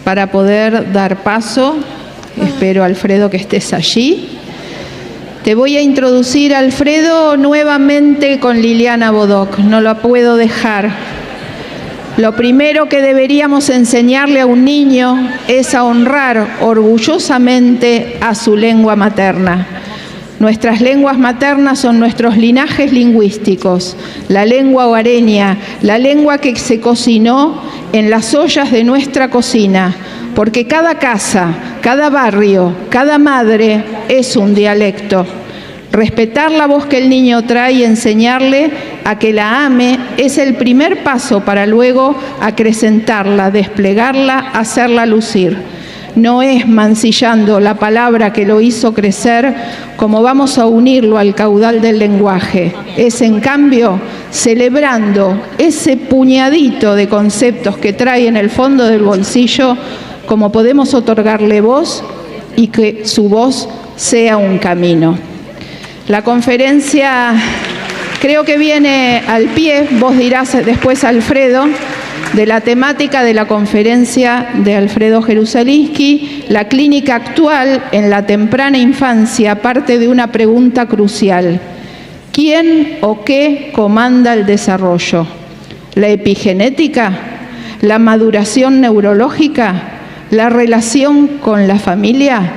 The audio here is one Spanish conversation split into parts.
para poder dar paso. Espero, Alfredo, que estés allí. Te voy a introducir, Alfredo, nuevamente con Liliana Bodoc. No lo puedo dejar. Lo primero que deberíamos enseñarle a un niño es a honrar orgullosamente a su lengua materna. Nuestras lenguas maternas son nuestros linajes lingüísticos, la lengua hogareña, la lengua que se cocinó en las ollas de nuestra cocina, porque cada casa, cada barrio, cada madre es un dialecto. Respetar la voz que el niño trae y enseñarle a que la ame es el primer paso para luego acrecentarla, desplegarla, hacerla lucir. No es mancillando la palabra que lo hizo crecer como vamos a unirlo al caudal del lenguaje. Es, en cambio, celebrando ese puñadito de conceptos que trae en el fondo del bolsillo, como podemos otorgarle voz y que su voz sea un camino. La conferencia creo que viene al pie, vos dirás después, Alfredo, de la temática de la conferencia de Alfredo Jerusalinsky. La clínica actual en la temprana infancia parte de una pregunta crucial: ¿quién o qué comanda el desarrollo? ¿La epigenética? ¿La maduración neurológica? ¿La relación con la familia?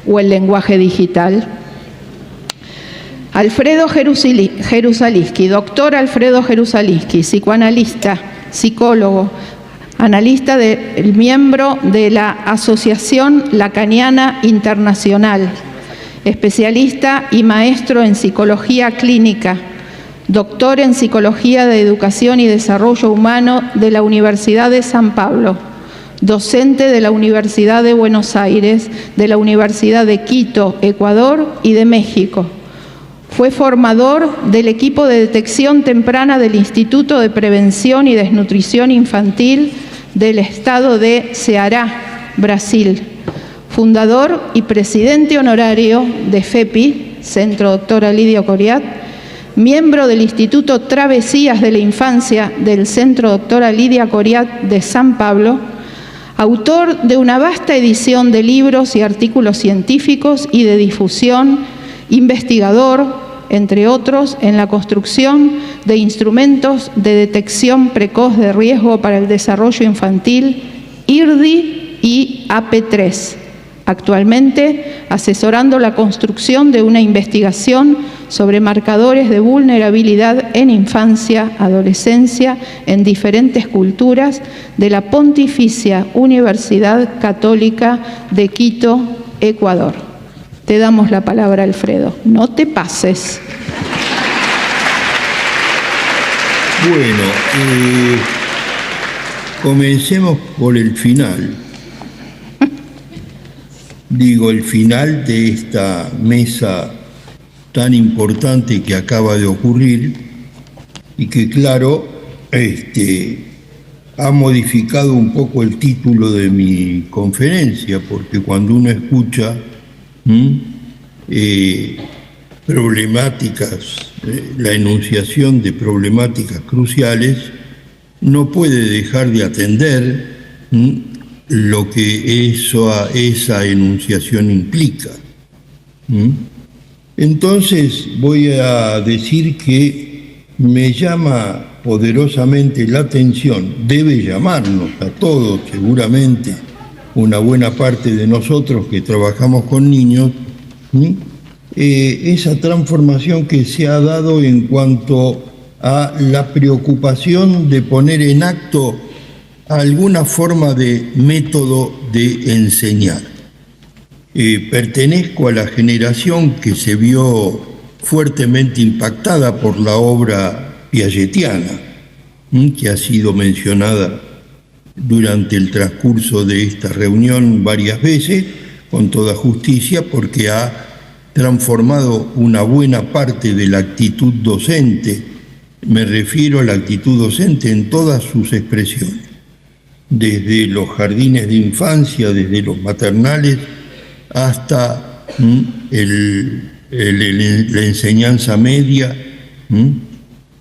¿O el lenguaje digital? Alfredo Jerusalinsky, doctor Alfredo Jerusalinsky, psicoanalista, psicólogo, analista miembro de la Asociación Lacaniana Internacional, especialista y maestro en psicología clínica, doctor en psicología de educación y desarrollo humano de la Universidad de San Pablo, docente de la Universidad de Buenos Aires, de la Universidad de Quito, Ecuador y de México. Fue formador del equipo de detección temprana del Instituto de Prevención y Desnutrición Infantil del estado de Ceará, Brasil. Fundador y presidente honorario de FEPI, Centro Doctora Lidia Coriat. Miembro del Instituto Travesías de la Infancia del Centro Doctora Lidia Coriat de San Pablo. Autor de una vasta edición de libros y artículos científicos y de difusión. Investigador, entre otros, en la construcción de instrumentos de detección precoz de riesgo para el desarrollo infantil, IRDI y AP3. Actualmente, asesorando la construcción de una investigación sobre marcadores de vulnerabilidad en infancia, adolescencia, en diferentes culturas, de la Pontificia Universidad Católica de Quito, Ecuador. Te damos la palabra, Alfredo. No te pases. Bueno, comencemos por el final. Digo, el final de esta mesa tan importante que acaba de ocurrir y que, claro, ha modificado un poco el título de mi conferencia, porque cuando uno escucha problemáticas, la enunciación de problemáticas cruciales, no puede dejar de atender lo que esa enunciación implica. Entonces voy a decir que me llama poderosamente la atención, debe llamarnos a todos seguramente, una buena parte de nosotros que trabajamos con niños, esa transformación que se ha dado en cuanto a la preocupación de poner en acto alguna forma de método de enseñar. Pertenezco a la generación que se vio fuertemente impactada por la obra piagetiana, que ha sido mencionada durante el transcurso de esta reunión varias veces, con toda justicia, porque ha transformado una buena parte de la actitud docente. Me refiero a la actitud docente en todas sus expresiones, desde los jardines de infancia, desde los maternales, hasta la enseñanza media,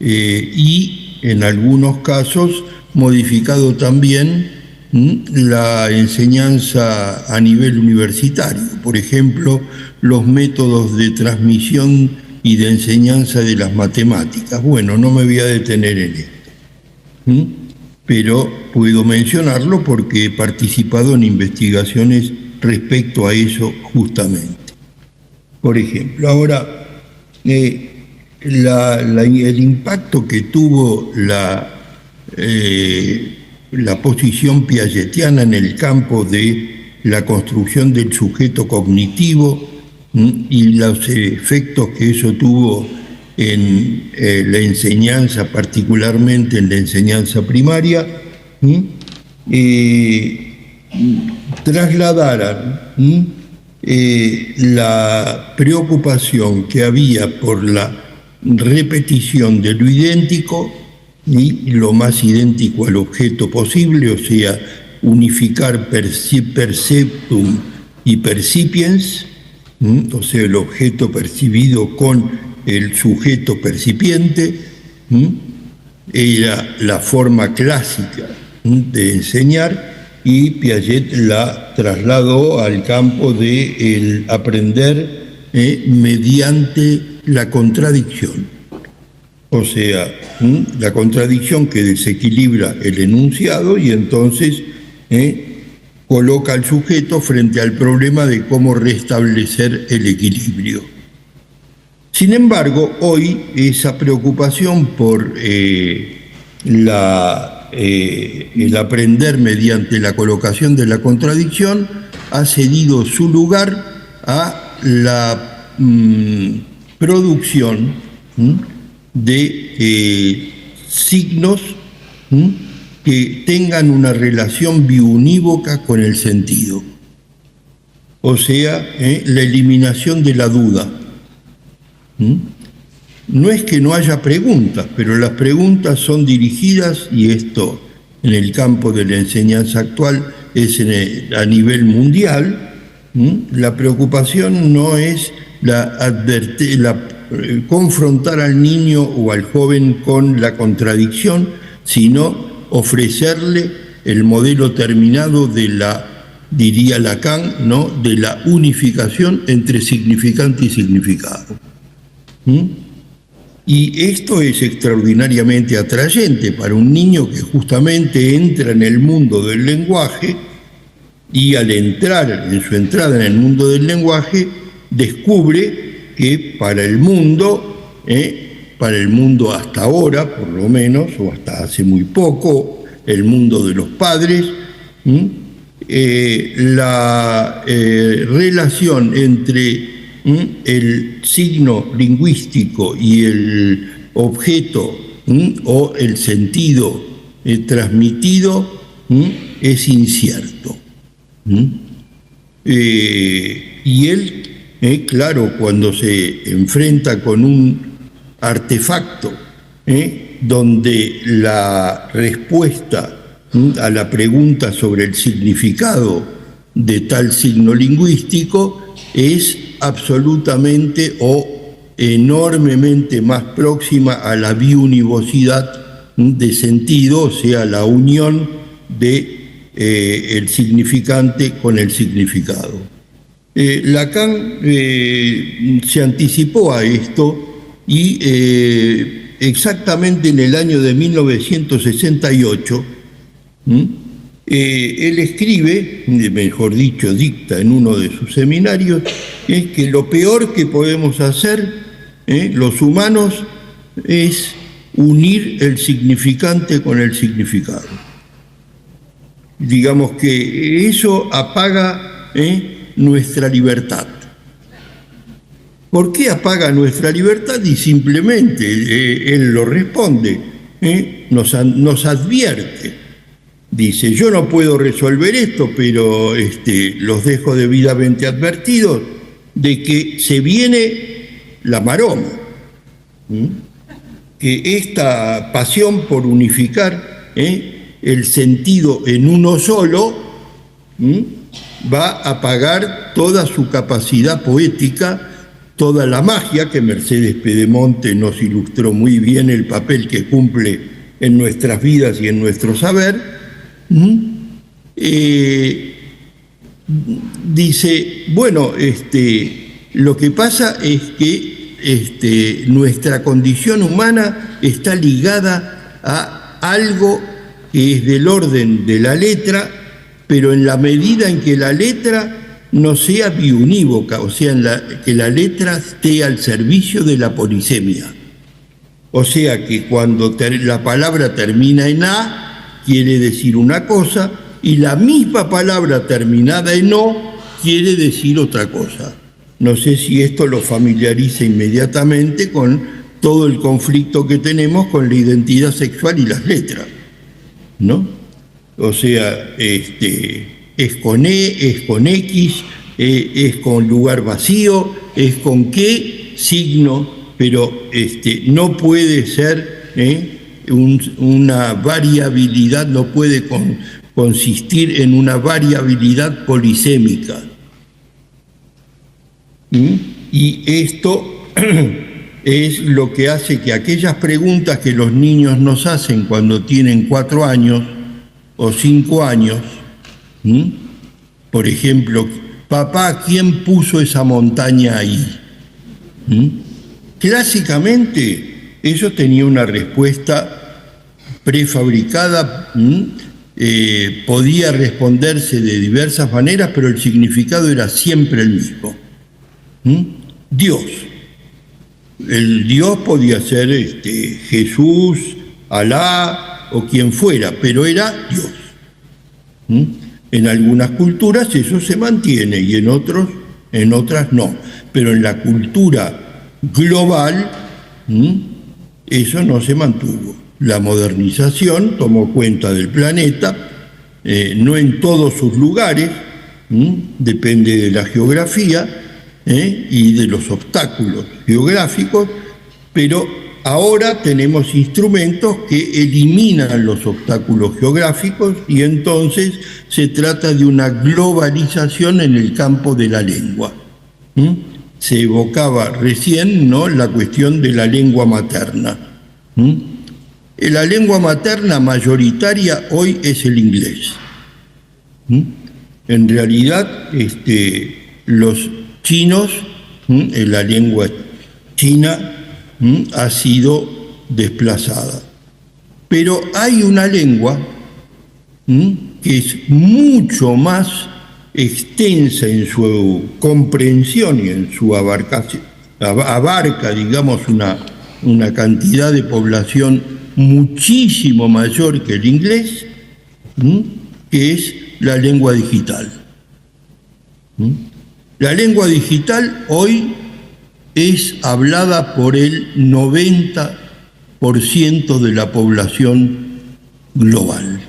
y en algunos casos modificado también la enseñanza a nivel universitario, por ejemplo, los métodos de transmisión y de enseñanza de las matemáticas. Bueno, no me voy a detener en esto, pero puedo mencionarlo porque he participado en investigaciones respecto a eso justamente. Por ejemplo, ahora, el impacto que tuvo la posición piagetiana en el campo de la construcción del sujeto cognitivo y los efectos que eso tuvo en la enseñanza, particularmente en la enseñanza primaria, trasladaran la preocupación que había por la repetición de lo idéntico y lo más idéntico al objeto posible, o sea, unificar perceptum y percipiens, o sea, el objeto percibido con el sujeto percipiente, era la forma clásica de enseñar, y Piaget la trasladó al campo del aprender mediante la contradicción. O sea, la contradicción que desequilibra el enunciado y entonces coloca al sujeto frente al problema de cómo restablecer el equilibrio. Sin embargo, hoy esa preocupación por el aprender mediante la colocación de la contradicción ha cedido su lugar a la producción de signos que tengan una relación biunívoca con el sentido, o sea, la eliminación de la duda. No es que no haya preguntas, pero las preguntas son dirigidas, y esto en el campo de la enseñanza actual es a nivel mundial. La preocupación no es confrontar al niño o al joven con la contradicción, sino ofrecerle el modelo terminado de diría Lacan, ¿no?, de la unificación entre significante y significado. Y esto es extraordinariamente atrayente para un niño que justamente entra en el mundo del lenguaje, y al entrar en su entrada en el mundo del lenguaje descubre que para el mundo hasta ahora, por lo menos, o hasta hace muy poco, el mundo de los padres, la relación entre el signo lingüístico y el objeto o el sentido transmitido es incierto. Y él, claro, cuando se enfrenta con un artefacto donde la respuesta a la pregunta sobre el significado de tal signo lingüístico es absolutamente o enormemente más próxima a la biunivocidad de sentido, o sea, la unión de el significante con el significado. Lacan se anticipó a esto y exactamente en el año de 1968 él escribe, mejor dicho, dicta en uno de sus seminarios, es que lo peor que podemos hacer los humanos es unir el significante con el significado. Digamos que eso apaga nuestra libertad. ¿Por qué apaga nuestra libertad? Y simplemente él lo responde, nos advierte. Dice, yo no puedo resolver esto, pero los dejo debidamente advertidos de que se viene la maroma. Que esta pasión por unificar el sentido en uno solo va a apagar toda su capacidad poética, toda la magia que Mercedes Pedemonte nos ilustró muy bien el papel que cumple en nuestras vidas y en nuestro saber, dice, bueno, lo que pasa es que nuestra condición humana está ligada a algo que es del orden de la letra, pero en la medida en que la letra no sea biunívoca, o sea, que la letra esté al servicio de la polisemia. O sea que cuando la palabra termina en A, quiere decir una cosa, y la misma palabra terminada en O quiere decir otra cosa. No sé si esto lo familiariza inmediatamente con todo el conflicto que tenemos con la identidad sexual y las letras, ¿no? O sea, es con E, es con X, es con lugar vacío, es con qué signo, pero no puede ser una variabilidad, no puede consistir en una variabilidad polisémica. Y esto es lo que hace que aquellas preguntas que los niños nos hacen cuando tienen 4 años o 5 años, por ejemplo, papá, ¿quién puso esa montaña ahí? Clásicamente, ellos tenían una respuesta prefabricada, podía responderse de diversas maneras, pero el significado era siempre el mismo. Dios. El Dios podía ser Jesús, Alá o quien fuera, pero era Dios. En algunas culturas eso se mantiene y en otras no. Pero en la cultura global eso no se mantuvo. La modernización tomó cuenta del planeta, no en todos sus lugares, depende de la geografía y de los obstáculos geográficos, pero ahora tenemos instrumentos que eliminan los obstáculos geográficos y entonces se trata de una globalización en el campo de la lengua. Se evocaba recién, ¿no?, la cuestión de la lengua materna. La lengua materna mayoritaria hoy es el inglés. En realidad, los chinos, la lengua china ha sido desplazada. Pero hay una lengua que es mucho más extensa en su comprensión y en su abarcación, abarca, digamos, una cantidad de población muchísimo mayor que el inglés, que es la lengua digital. La lengua digital hoy es hablada por el 90% de la población global.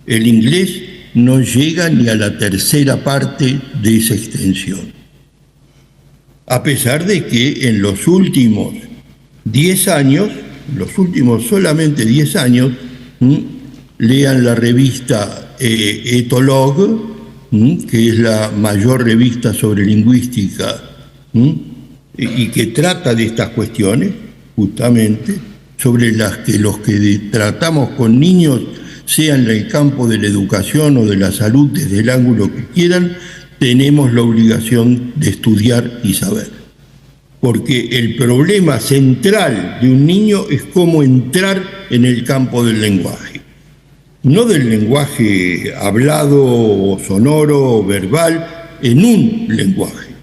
El inglés no llega ni a la tercera parte de esa extensión. A pesar de que en los últimos 10 años, solamente 10 años, lean la revista Etholog, que es la mayor revista sobre lingüística y que trata de estas cuestiones, justamente, sobre las que los que tratamos con niños, sea en el campo de la educación o de la salud, desde el ángulo que quieran, tenemos la obligación de estudiar y saber. Porque el problema central de un niño es cómo entrar en el campo del lenguaje. No del lenguaje hablado o sonoro o verbal, en un lenguaje.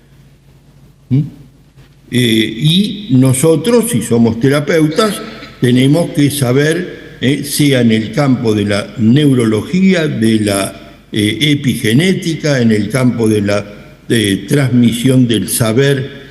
Y nosotros, si somos terapeutas, tenemos que saber, sea en el campo de la neurología, de la epigenética, en el campo de la transmisión del saber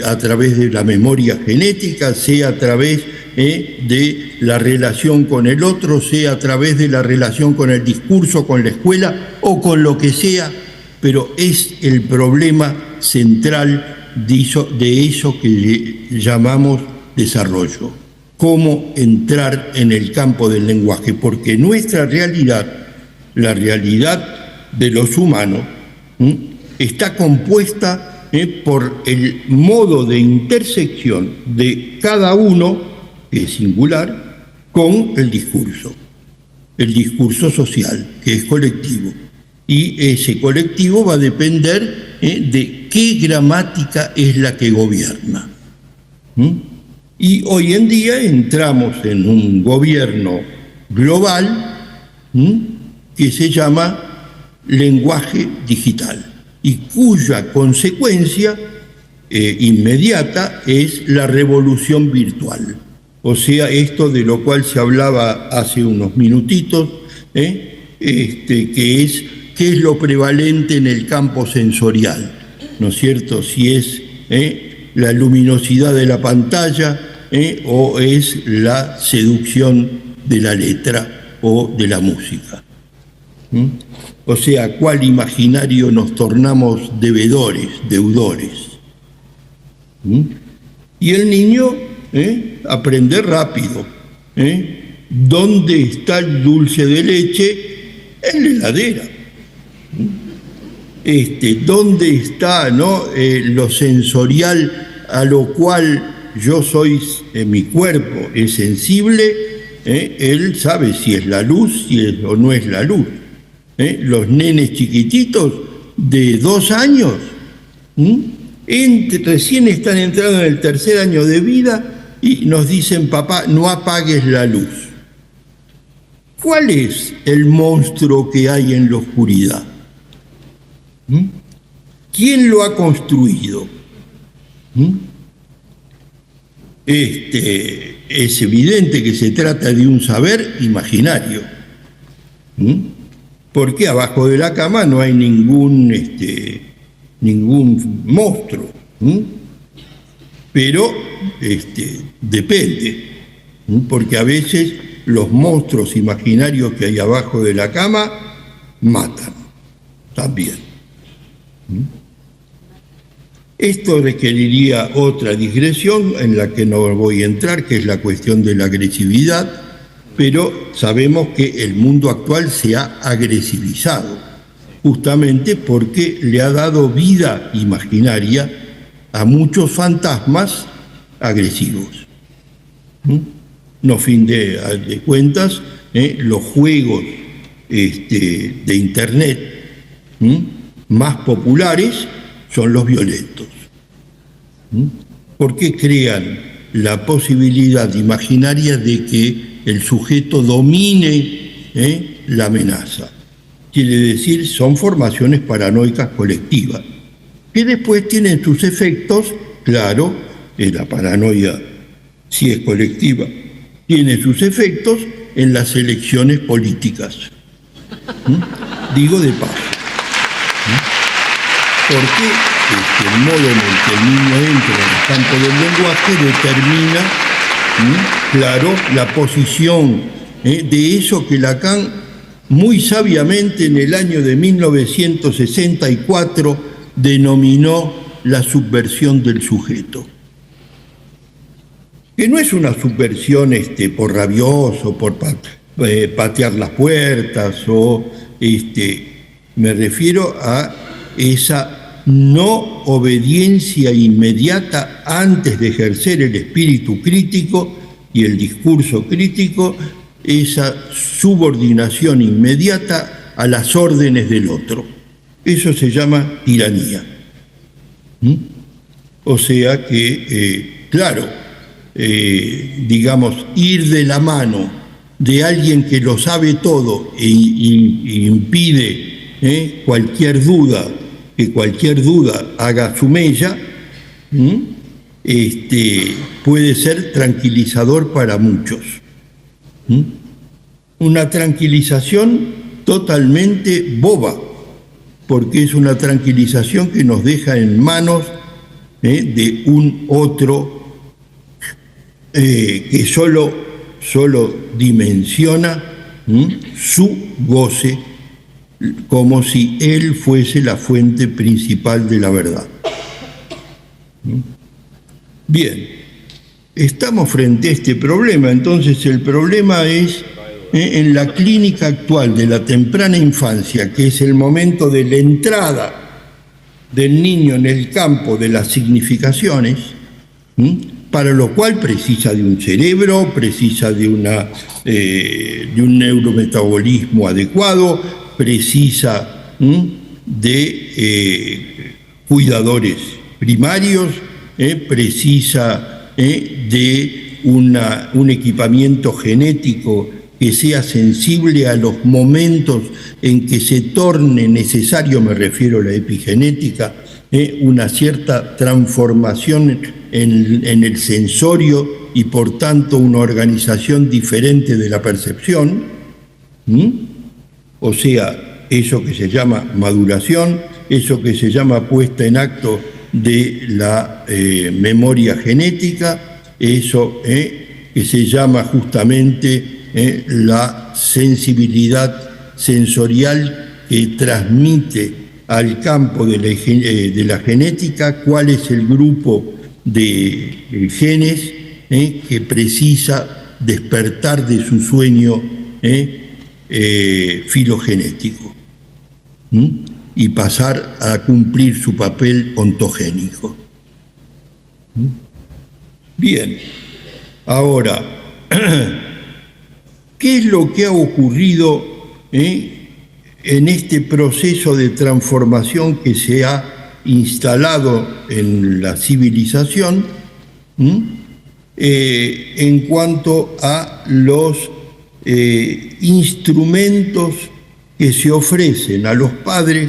a través de la memoria genética, sea a través de la relación con el otro, sea a través de la relación con el discurso, con la escuela o con lo que sea, pero es el problema central de eso que llamamos desarrollo. Cómo entrar en el campo del lenguaje, porque nuestra realidad, la realidad de los humanos, está compuesta por el modo de intersección de cada uno, que es singular, con el discurso. el discurso social, que es colectivo. Y ese colectivo va a depender de qué gramática es la que gobierna. Y hoy en día entramos en un gobierno global que se llama lenguaje digital y cuya consecuencia inmediata es la revolución virtual. O sea, esto de lo cual se hablaba hace unos minutitos, que es qué es lo prevalente en el campo sensorial, ¿no es cierto? Si es la luminosidad de la pantalla o es la seducción de la letra o de la música. O sea, ¿cuál imaginario nos tornamos deudores? Y el niño aprende rápido. ¿Dónde está el dulce de leche? En la heladera. ¿Dónde está lo sensorial a lo cual yo soy, mi cuerpo es sensible? Él sabe si es la luz o no es la luz. Los nenes chiquititos de 2 años recién están entrando en el 3er año de vida y nos dicen: papá, no apagues la luz. ¿Cuál es el monstruo que hay en la oscuridad? ¿Quién lo ha construido? Es evidente que se trata de un saber imaginario. Porque abajo de la cama no hay ningún monstruo. Pero depende. Porque a veces los monstruos imaginarios que hay abajo de la cama matan también. Esto requeriría otra digresión en la que no voy a entrar, que es la cuestión de la agresividad, pero sabemos que el mundo actual se ha agresivizado, justamente porque le ha dado vida imaginaria a muchos fantasmas agresivos. No fin de cuentas, los juegos de Internet más populares son los violentos, porque crean la posibilidad imaginaria de que el sujeto domine la amenaza. Quiere decir, son formaciones paranoicas colectivas, que después tienen sus efectos, claro, la paranoia, si es colectiva, tiene sus efectos en las elecciones políticas. Digo de paso. Porque el modo en el que el niño entra en el campo del lenguaje determina, claro, la posición de eso que Lacan muy sabiamente en el año de 1964 denominó la subversión del sujeto. Que no es una subversión por rabioso, por patear las puertas, me refiero a esa no obediencia inmediata antes de ejercer el espíritu crítico y el discurso crítico, esa subordinación inmediata a las órdenes del otro. Eso se llama tiranía. O sea que, claro, digamos, ir de la mano de alguien que lo sabe todo e impide cualquier duda, que cualquier duda haga su mella, puede ser tranquilizador para muchos. Una tranquilización totalmente boba, porque es una tranquilización que nos deja en manos de un otro que solo dimensiona su goce, como si él fuese la fuente principal de la verdad. Bien, estamos frente a este problema. Entonces el problema es en la clínica actual de la temprana infancia, que es el momento de la entrada del niño en el campo de las significaciones, para lo cual precisa de un cerebro, precisa de un neurometabolismo adecuado, precisa de cuidadores primarios, precisa de un equipamiento genético que sea sensible a los momentos en que se torne necesario, me refiero a la epigenética, una cierta transformación en el sensorio y por tanto una organización diferente de la percepción, o sea, eso que se llama maduración, eso que se llama puesta en acto de la memoria genética, eso que se llama justamente la sensibilidad sensorial que transmite al campo de la genética cuál es el grupo de genes que precisa despertar de su sueño filogenético y pasar a cumplir su papel ontogénico. Bien, ahora, ¿qué es lo que ha ocurrido en este proceso de transformación que se ha instalado en la civilización en cuanto a los instrumentos que se ofrecen a los padres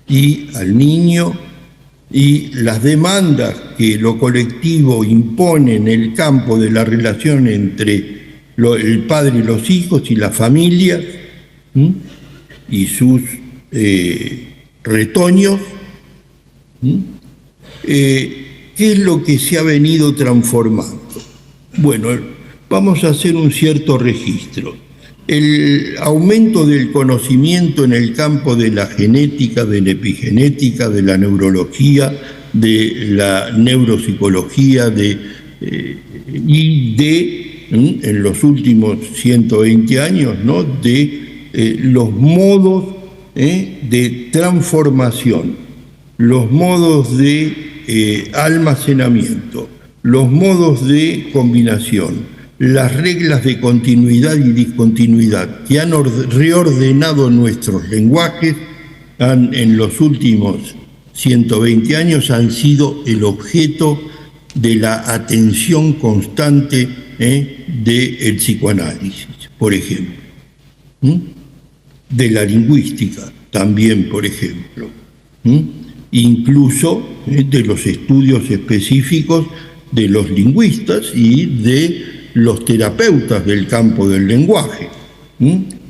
y al niño y las demandas que lo colectivo impone en el campo de la relación entre el padre y los hijos y la familia y sus retoños? ¿Qué es lo que se ha venido transformando? Bueno, vamos a hacer un cierto registro. El aumento del conocimiento en el campo de la genética, de la epigenética, de la neurología, de la neuropsicología en los últimos 120 años, ¿no?, de los modos de transformación, los modos de almacenamiento, los modos de combinación, las reglas de continuidad y discontinuidad que han reordenado nuestros lenguajes en los últimos 120 años han sido el objeto de la atención constante del psicoanálisis, por ejemplo, de la lingüística también, por ejemplo, incluso de los estudios específicos de los lingüistas y de los terapeutas del campo del lenguaje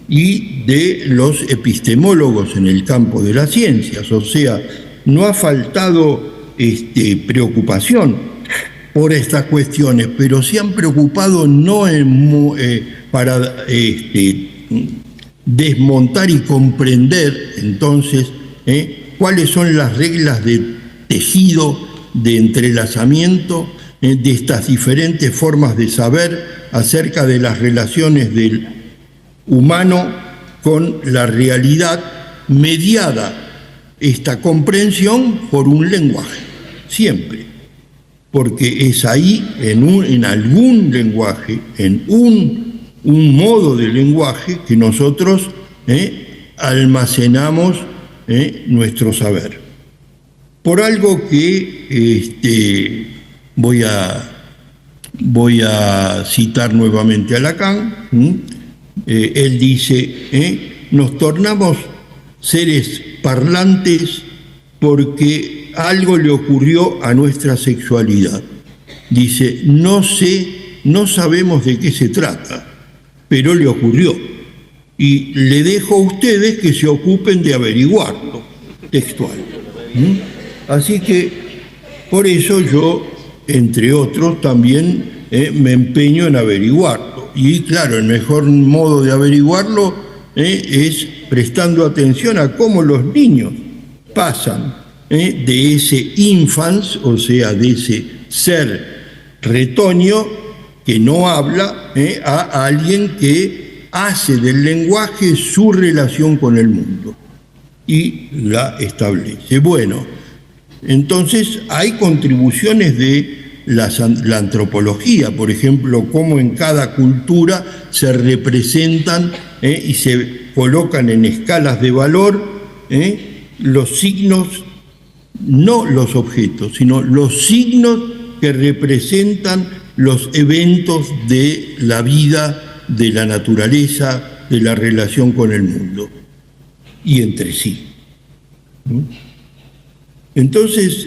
y de los epistemólogos en el campo de las ciencias. O sea, no ha faltado preocupación por estas cuestiones, pero se han preocupado no para desmontar y comprender entonces cuáles son las reglas de tejido, de entrelazamiento de estas diferentes formas de saber acerca de las relaciones del humano con la realidad, mediada esta comprensión por un lenguaje, siempre, porque es ahí, en algún lenguaje, en un modo de lenguaje que nosotros almacenamos nuestro saber. Por algo que voy a citar nuevamente a Lacan. Él dice, nos tornamos seres parlantes porque algo le ocurrió a nuestra sexualidad. Dice, no sabemos de qué se trata, pero le ocurrió. Y le dejo a ustedes que se ocupen de averiguarlo, textual. Así que, por eso yo, entre otros, también me empeño en averiguarlo. Y claro, el mejor modo de averiguarlo es prestando atención a cómo los niños pasan de ese infans, o sea, de ese ser retoño que no habla, a alguien que hace del lenguaje su relación con el mundo y la establece. Bueno, entonces hay contribuciones de la antropología, por ejemplo, cómo en cada cultura se representan y se colocan en escalas de valor los signos, no los objetos, sino los signos que representan los eventos de la vida, de la naturaleza, de la relación con el mundo y entre sí. Entonces,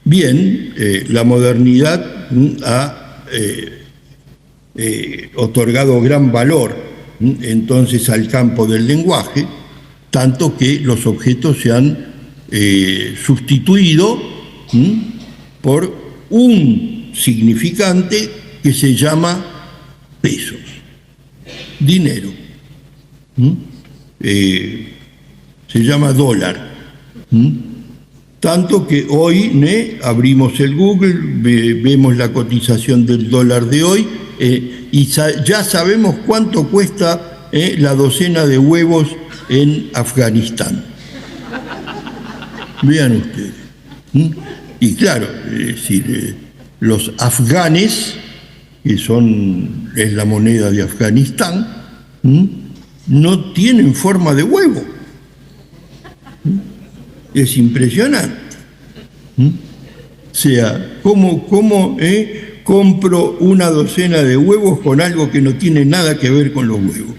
bien, la modernidad ha otorgado gran valor entonces al campo del lenguaje, tanto que los objetos se han sustituido por un significante que se llama pesos, dinero, se llama dólar. Tanto que hoy abrimos el Google, vemos la cotización del dólar de hoy y ya sabemos cuánto cuesta la docena de huevos en Afganistán. Vean ustedes. Y claro, es decir, los afganes, que es la moneda de Afganistán, no tienen forma de huevo. Es impresionante. O sea, ¿cómo compro una docena de huevos con algo que no tiene nada que ver con los huevos?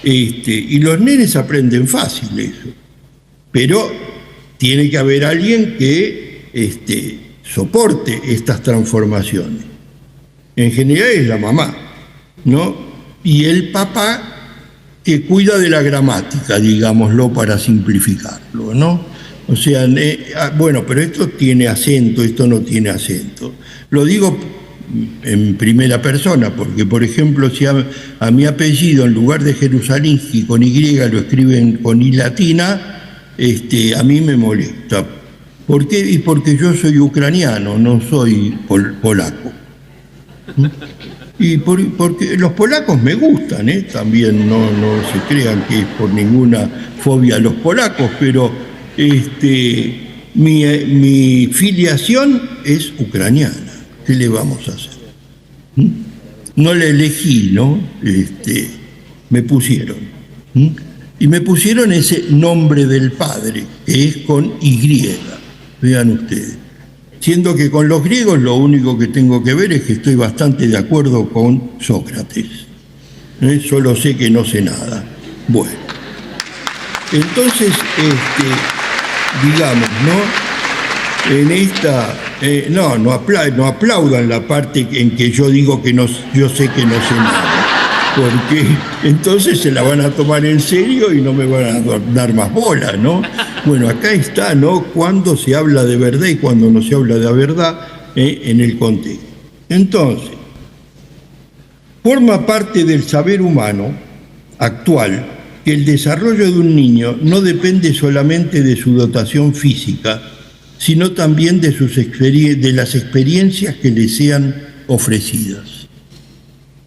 Y los nenes aprenden fácil eso. Pero tiene que haber alguien que soporte estas transformaciones. En general es la mamá, ¿no? Y el papá, que cuida de la gramática, digámoslo para simplificarlo, ¿no? O sea, bueno, pero esto tiene acento, esto no tiene acento. Lo digo en primera persona, porque, por ejemplo, si a mi apellido, en lugar de Jerusalinski con Y, lo escriben con I latina, a mí me molesta. ¿Por qué? Y porque yo soy ucraniano, no soy polaco. Y porque los polacos me gustan, también no se crean que es por ninguna fobia a los polacos, pero mi filiación es ucraniana. ¿Qué le vamos a hacer? No la elegí, ¿no? Me pusieron. Y me pusieron ese nombre del padre, que es con Y. Vean ustedes. Siendo que con los griegos lo único que tengo que ver es que estoy bastante de acuerdo con Sócrates. Solo sé que no sé nada. Bueno. Entonces, digamos, ¿no? En esta... no aplaudan la parte en que yo digo que yo sé que no sé nada, porque entonces se la van a tomar en serio y no me van a dar más bola, ¿no? Bueno, acá está, ¿no? Cuando se habla de verdad y cuando no se habla de verdad en el contexto. Entonces, forma parte del saber humano actual que el desarrollo de un niño no depende solamente de su dotación física, sino también de las experiencias que le sean ofrecidas.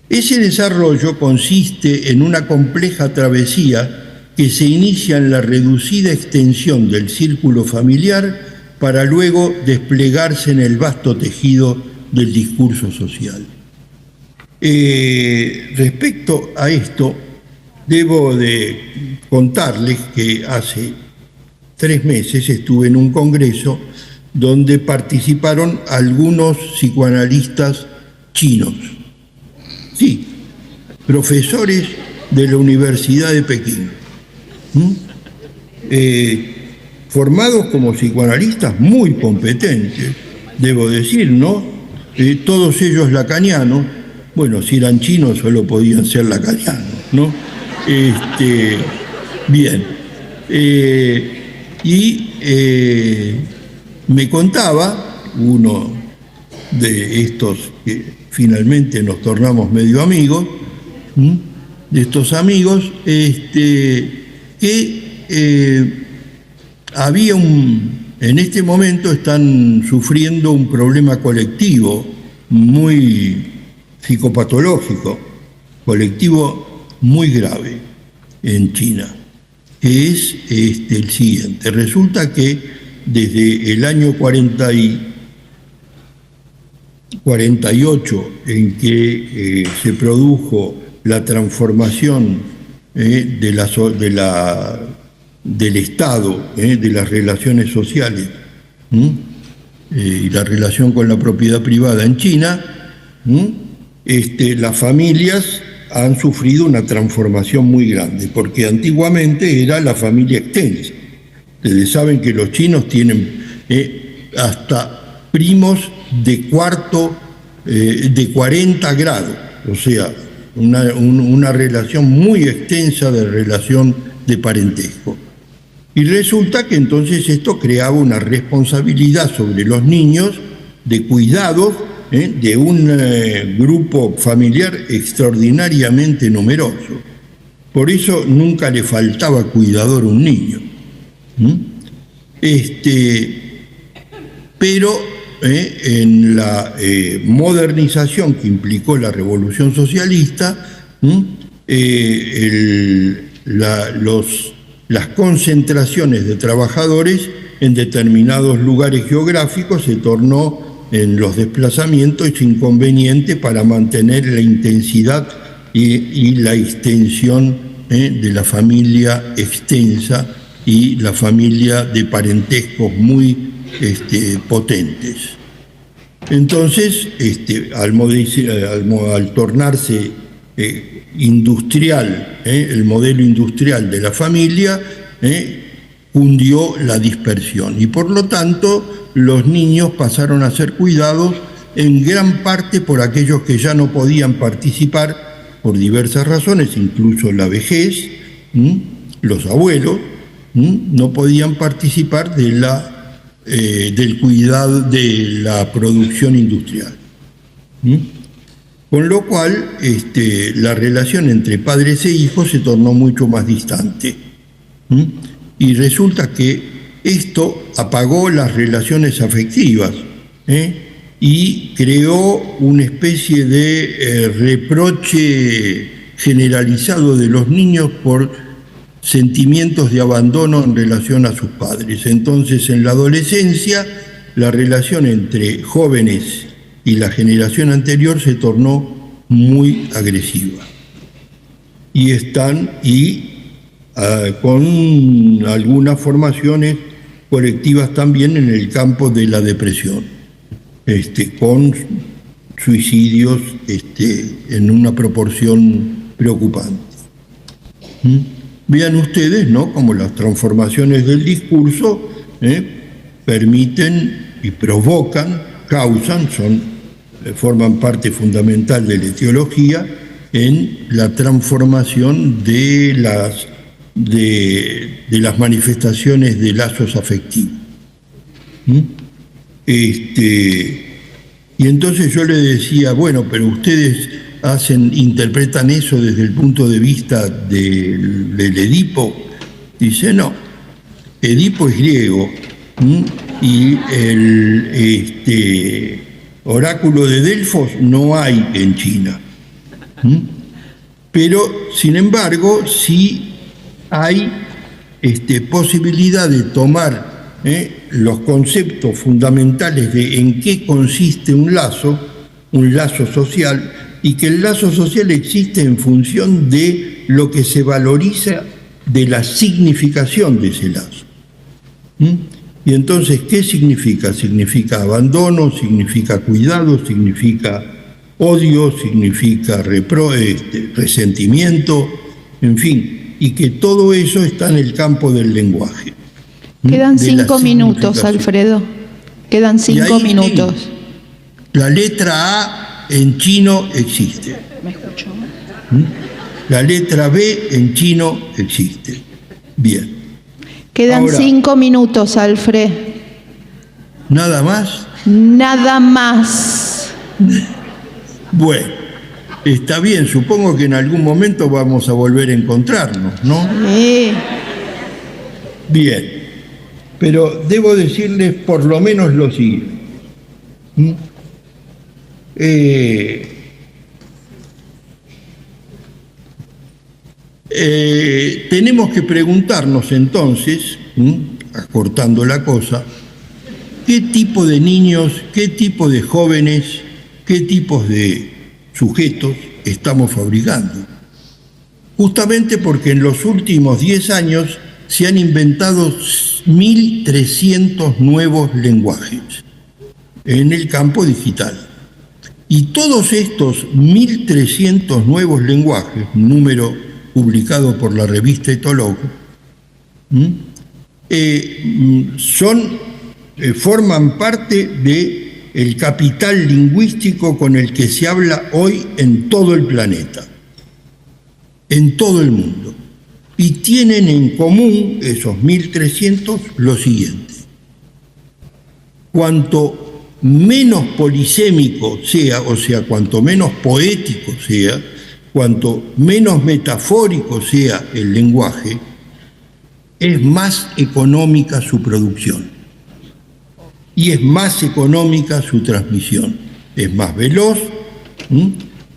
Ese desarrollo consiste en una compleja travesía que se inicia en la reducida extensión del círculo familiar para luego desplegarse en el vasto tejido del discurso social. Respecto a esto, debo de contarles que hace 3 meses estuve en un congreso donde participaron algunos psicoanalistas chinos. Sí, profesores de la Universidad de Pekín. Formados como psicoanalistas muy competentes, debo decir, ¿no? Todos ellos lacanianos. Bueno, si eran chinos solo podían ser lacanianos, ¿no? Bien. Me contaba uno de estos que finalmente nos tornamos medio amigos, de estos amigos, que había en este momento están sufriendo un problema colectivo muy psicopatológico, colectivo muy grave en China, que es el siguiente. Resulta que desde el año 48, en que se produjo la transformación del Estado, de las relaciones sociales y la relación con la propiedad privada en China, las familias han sufrido una transformación muy grande, porque antiguamente era la familia extensa. Ustedes saben que los chinos tienen hasta primos de cuarto, de 40 grados, o sea, una relación muy extensa de relación de parentesco. Y resulta que entonces esto creaba una responsabilidad sobre los niños de cuidados de un grupo familiar extraordinariamente numeroso. Por eso nunca le faltaba cuidador a un niño. Pero en la modernización que implicó la Revolución Socialista, las concentraciones de trabajadores en determinados lugares geográficos se tornó en los desplazamientos inconveniente para mantener la intensidad y la extensión de la familia extensa y la familia de parentescos muy potentes. Entonces, al tornarse industrial, el modelo industrial de la familia, cundió la dispersión y por lo tanto los niños pasaron a ser cuidados en gran parte por aquellos que ya no podían participar por diversas razones, incluso la vejez, los abuelos no podían participar del cuidado de la producción industrial. Con lo cual, la relación entre padres e hijos se tornó mucho más distante. Y resulta que esto apagó las relaciones afectivas y creó una especie de reproche generalizado de los niños por sentimientos de abandono en relación a sus padres. Entonces, en la adolescencia, la relación entre jóvenes y la generación anterior se tornó muy agresiva. Y con algunas formaciones colectivas también en el campo de la depresión, con suicidios en una proporción preocupante. Vean ustedes, ¿no?, cómo las transformaciones del discurso permiten y provocan, causan, forman parte fundamental de la etiología en la transformación de las manifestaciones de lazos afectivos. Y entonces yo le decía, bueno, pero ustedes interpretan eso desde el punto de vista del Edipo. Dice, no, Edipo es griego y el oráculo de Delfos no hay en China. Pero, sin embargo, sí hay posibilidad de tomar los conceptos fundamentales de en qué consiste un lazo social, y que el lazo social existe en función de lo que se valoriza de la significación de ese lazo. Y entonces, ¿qué significa? Significa abandono, significa cuidado, significa odio, significa resentimiento, en fin, y que todo eso está en el campo del lenguaje. Quedan 5 minutos, Alfredo. Quedan 5 minutos. La letra A en chino existe. ¿Me escuchó? La letra B en chino existe. Bien. Quedan 5 minutos, Alfred. ¿Nada más? Nada más. Bueno, está bien. Supongo que en algún momento vamos a volver a encontrarnos, ¿no? Sí. Bien. Pero debo decirles por lo menos lo siguiente. Tenemos que preguntarnos entonces acortando la cosa, qué tipo de niños, qué tipo de jóvenes, qué tipos de sujetos estamos fabricando. Justamente porque en los últimos 10 años se han inventado 1.300 nuevos lenguajes en el campo digital. Y todos estos 1.300 nuevos lenguajes, número publicado por la revista Etolog, forman parte del capital lingüístico con el que se habla hoy en todo el planeta, en todo el mundo. Y tienen en común esos 1.300 lo siguiente: cuanto menos polisémico sea, o sea, cuanto menos poético sea, cuanto menos metafórico sea el lenguaje, es más económica su producción y es más económica su transmisión. Es más veloz,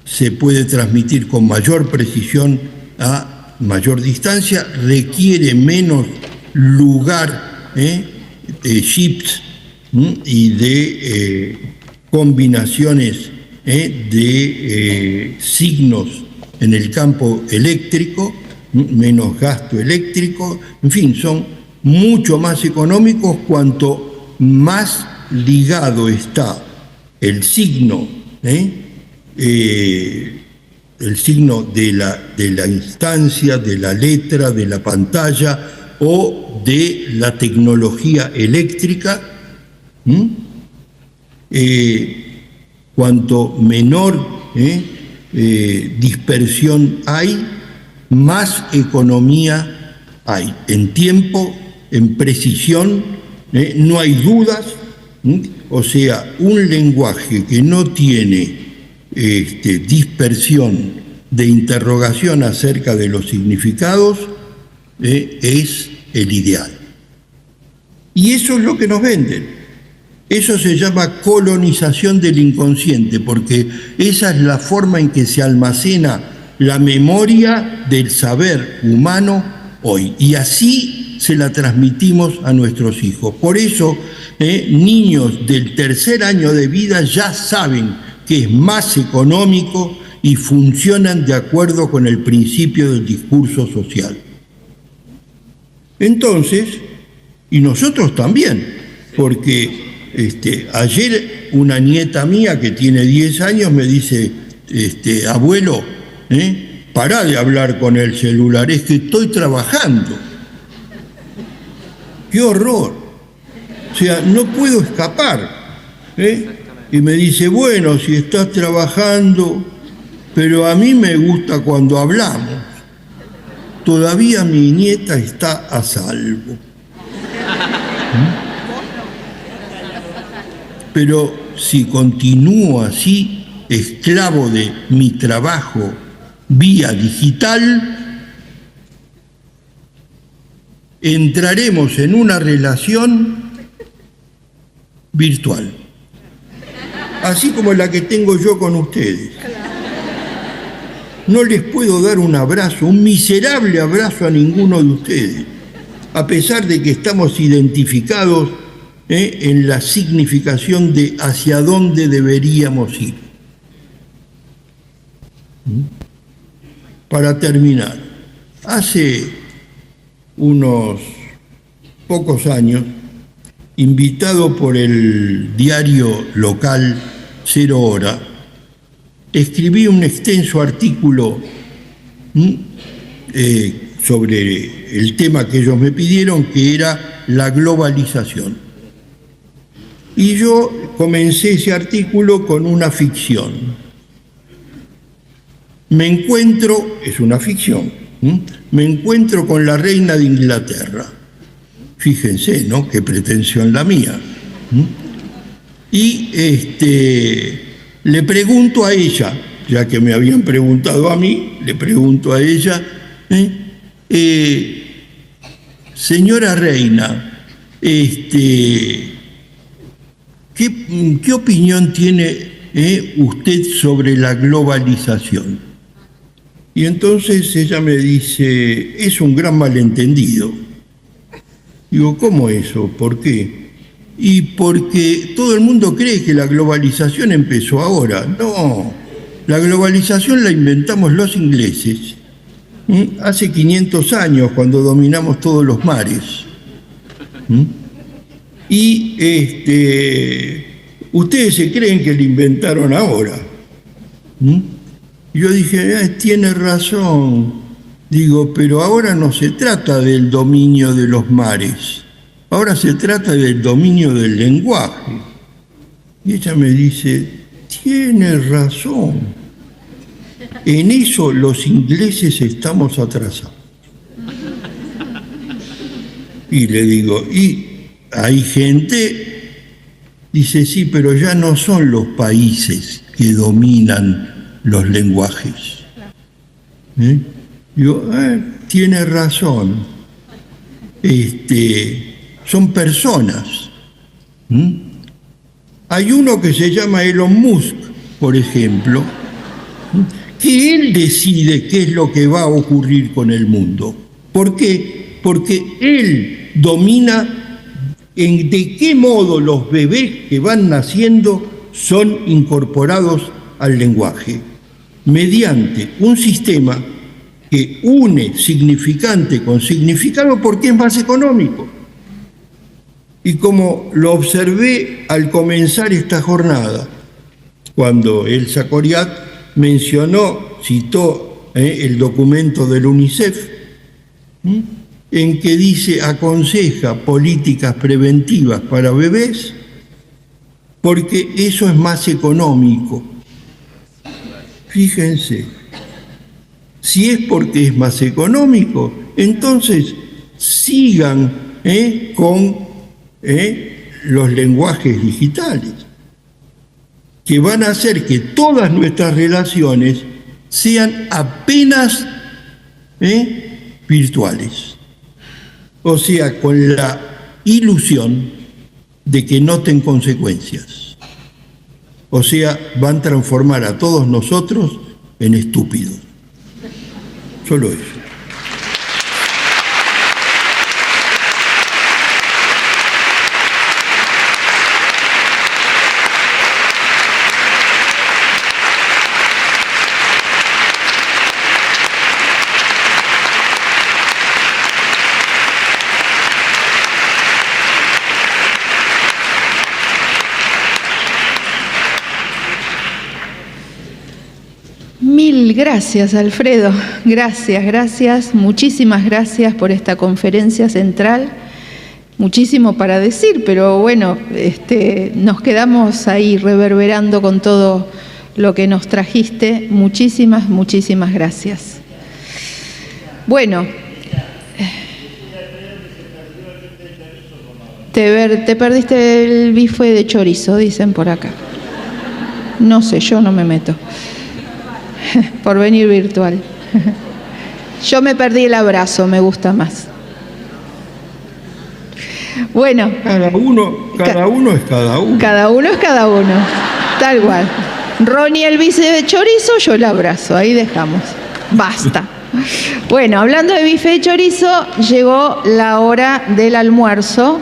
se puede transmitir con mayor precisión a mayor distancia, requiere menos lugar de chips y de combinaciones de signos en el campo eléctrico, menos gasto eléctrico, en fin, son mucho más económicos cuanto más ligado está el signo, el signo de la instancia, de la letra, de la pantalla o de la tecnología eléctrica. Cuanto menor dispersión hay, más economía hay, en tiempo, en precisión, no hay dudas. O sea, un lenguaje que no tiene dispersión de interrogación acerca de los significados es el ideal. Y eso es lo que nos venden. Eso se llama colonización del inconsciente, porque esa es la forma en que se almacena la memoria del saber humano hoy. Y así se la transmitimos a nuestros hijos. Por eso, niños del tercer año de vida ya saben que es más económico y funcionan de acuerdo con el principio del discurso social. Entonces, y nosotros también, porque ayer una nieta mía que tiene 10 años me dice, abuelo, pará de hablar con el celular, es que estoy trabajando. ¡Qué horror! O sea, no puedo escapar. Y me dice, bueno, si estás trabajando, pero a mí me gusta cuando hablamos. Todavía mi nieta está a salvo. Pero si continúo así, esclavo de mi trabajo vía digital, entraremos en una relación virtual, así como la que tengo yo con ustedes. No les puedo dar un abrazo, un miserable abrazo a ninguno de ustedes, a pesar de que estamos identificados en la significación de hacia dónde deberíamos ir. Para terminar, hace unos pocos años, invitado por el diario local 0 Hora, escribí un extenso artículo sobre el tema que ellos me pidieron, que era la globalización. Y yo comencé ese artículo con una ficción. Me encuentro, es una ficción, me encuentro con la reina de Inglaterra. Fíjense, ¿no? Qué pretensión la mía. Y le pregunto a ella, ya que me habían preguntado a mí, le pregunto a ella, señora reina, ¿qué opinión tiene usted sobre la globalización? Y entonces ella me dice, es un gran malentendido. Digo, ¿cómo eso? ¿Por qué? Y porque todo el mundo cree que la globalización empezó ahora. No, la globalización la inventamos los ingleses hace 500 años, cuando dominamos todos los mares. Y ustedes se creen que la inventaron ahora. Yo dije, tiene razón. Digo, pero ahora no se trata del dominio de los mares, ahora se trata del dominio del lenguaje. Y ella me dice, tiene razón. En eso los ingleses estamos atrasados. Y le digo, y hay gente, dice, sí, pero ya no son los países que dominan los lenguajes. Digo, tiene razón. Son personas. Hay uno que se llama Elon Musk, por ejemplo, que él decide qué es lo que va a ocurrir con el mundo. ¿Por qué? Porque él domina de qué modo los bebés que van naciendo son incorporados al lenguaje, mediante un sistema que une significante con significado porque es más económico. Y como lo observé al comenzar esta jornada, cuando Elsa Coriat citó el documento del UNICEF, en que dice, aconseja políticas preventivas para bebés, porque eso es más económico. Fíjense. Si es porque es más económico, entonces sigan con los lenguajes digitales, que van a hacer que todas nuestras relaciones sean apenas virtuales. O sea, con la ilusión de que no ten consecuencias. O sea, van a transformar a todos nosotros en estúpidos. Solo eso. Mil gracias, Alfredo. Gracias. Muchísimas gracias por esta conferencia central. Muchísimo para decir, pero bueno, nos quedamos ahí reverberando con todo lo que nos trajiste. Muchísimas gracias. Bueno, te perdiste el bife de chorizo, dicen por acá. No sé, yo no me meto. Por venir virtual. Yo me perdí el abrazo, me gusta más. Bueno. Cada uno es cada uno. Cada uno es cada uno. Tal cual. Ronnie el bife de chorizo, yo el abrazo. Ahí dejamos. Basta. Bueno, hablando de bife de chorizo, llegó la hora del almuerzo.